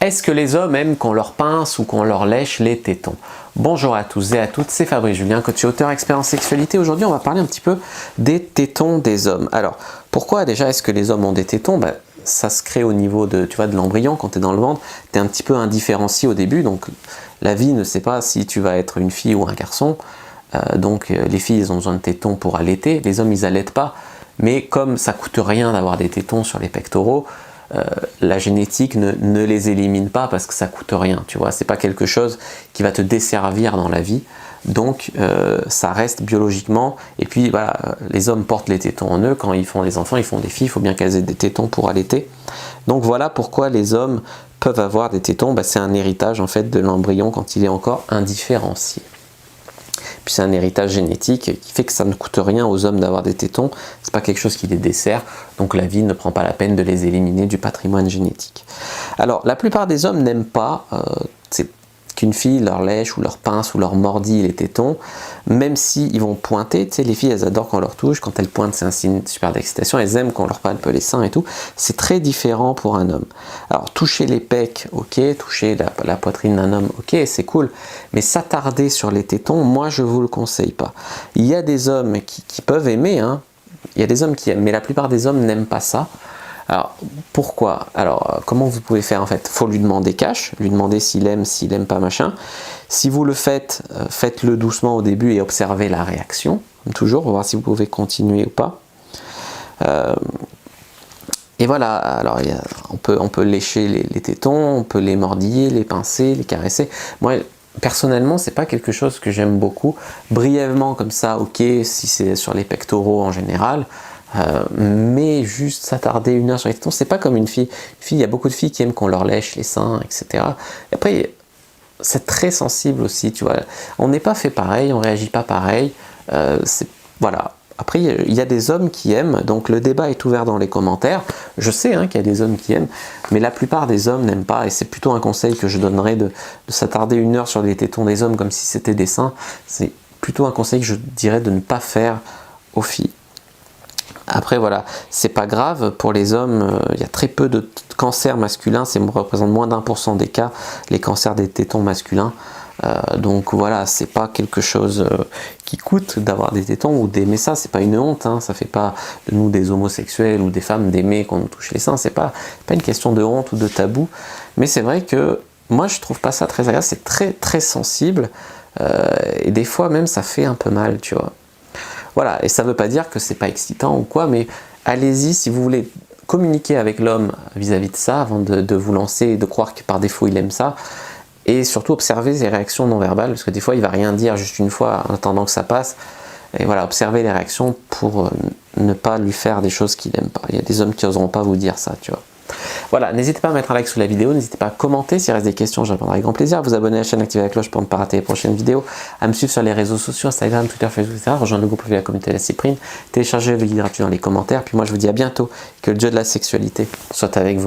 Est-ce que les hommes aiment qu'on leur pince ou qu'on leur lèche les tétons? Bonjour à tous et à toutes, c'est Fabrice Julien, coach et auteur expert en sexualité. Aujourd'hui, on va parler un petit peu des tétons des hommes. Alors, pourquoi déjà est-ce que les hommes ont des tétons? Ça se crée au niveau de, tu vois, de l'embryon. Quand tu es dans le ventre, tu es un petit peu indifférencié au début. Donc, la vie ne sait pas si tu vas être une fille ou un garçon. Les filles, elles ont besoin de tétons pour allaiter. Les hommes, ils allaitent pas. Mais comme ça coûte rien d'avoir des tétons sur les pectoraux, la génétique ne les élimine pas parce que ça coûte rien, tu vois, c'est pas quelque chose qui va te desservir dans la vie, donc ça reste biologiquement. Et puis voilà, les hommes portent les tétons en eux, quand ils font des enfants, ils font des filles, il faut bien qu'elles aient des tétons pour allaiter. Donc voilà pourquoi les hommes peuvent avoir des tétons, c'est un héritage en fait de l'embryon quand il est encore indifférencié. Puis c'est un héritage génétique qui fait que ça ne coûte rien aux hommes d'avoir des tétons, c'est pas quelque chose qui les dessert, donc la vie ne prend pas la peine de les éliminer du patrimoine génétique. Alors la plupart des hommes n'aiment pas qu'une fille leur lèche ou leur pince ou leur mordille les tétons, même s'ils vont pointer. Tu sais, les filles elles adorent qu'on leur touche, quand elles pointent c'est un signe super d'excitation, elles aiment qu'on leur palpe les seins et tout. C'est très différent pour un homme. Alors toucher les pecs, ok, toucher la poitrine d'un homme, ok, c'est cool, mais s'attarder sur les tétons, moi je vous le conseille pas. Il y a des hommes qui peuvent aimer, hein. Il y a des hommes qui aiment, mais la plupart des hommes n'aiment pas ça. Alors, pourquoi? Alors, comment vous pouvez faire en fait? Faut lui demander cash, lui demander s'il aime pas, machin. Si vous le faites, faites-le doucement au début et observez la réaction, comme toujours, pour voir si vous pouvez continuer ou pas. Et voilà, alors on peut lécher les tétons, on peut les mordiller, les pincer, les caresser. Moi, personnellement, c'est pas quelque chose que j'aime beaucoup. Brièvement comme ça, ok, si c'est sur les pectoraux en général, mais juste s'attarder une heure sur les tétons, c'est pas comme une fille. Il y a beaucoup de filles qui aiment qu'on leur lèche les seins, etc. Et après, c'est très sensible aussi, tu vois. On n'est pas fait pareil, on réagit pas pareil. Voilà. Après, il y a des hommes qui aiment, donc le débat est ouvert dans les commentaires. Je sais qu'il y a des hommes qui aiment, mais la plupart des hommes n'aiment pas, et c'est plutôt un conseil que je donnerais de s'attarder une heure sur les tétons des hommes comme si c'était des seins. C'est plutôt un conseil que je dirais de ne pas faire aux filles. Après voilà, c'est pas grave, pour les hommes, il y a très peu de cancers masculins, ça représente moins d'1% des cas, les cancers des tétons masculins. Donc voilà, c'est pas quelque chose qui coûte d'avoir des tétons ou d'aimer ça, c'est pas une honte, hein, ça fait pas de nous des homosexuels ou des femmes d'aimer qu'on nous touche les seins, c'est pas une question de honte ou de tabou, mais c'est vrai que moi je trouve pas ça très agréable, c'est très très sensible, et des fois même ça fait un peu mal, tu vois. Voilà, et ça veut pas dire que c'est pas excitant ou quoi, mais allez-y si vous voulez communiquer avec l'homme vis-à-vis de ça, avant de vous lancer et de croire que par défaut il aime ça. Et surtout observer ses réactions non verbales, parce que des fois il va rien dire juste une fois en attendant que ça passe. Et voilà, observer les réactions pour ne pas lui faire des choses qu'il n'aime pas. Il y a des hommes qui n'oseront pas vous dire ça, tu vois. Voilà, n'hésitez pas à mettre un like sous la vidéo, n'hésitez pas à commenter, s'il reste des questions, je répondrai avec grand plaisir, à vous abonner à la chaîne, activer la cloche pour ne pas rater les prochaines vidéos, à me suivre sur les réseaux sociaux, Instagram, Twitter, Facebook, etc., rejoindre le groupe privé de la communauté de la Cyprine, téléchargez le guide gratuit dans les commentaires, puis moi je vous dis à bientôt, que le dieu de la sexualité soit avec vous.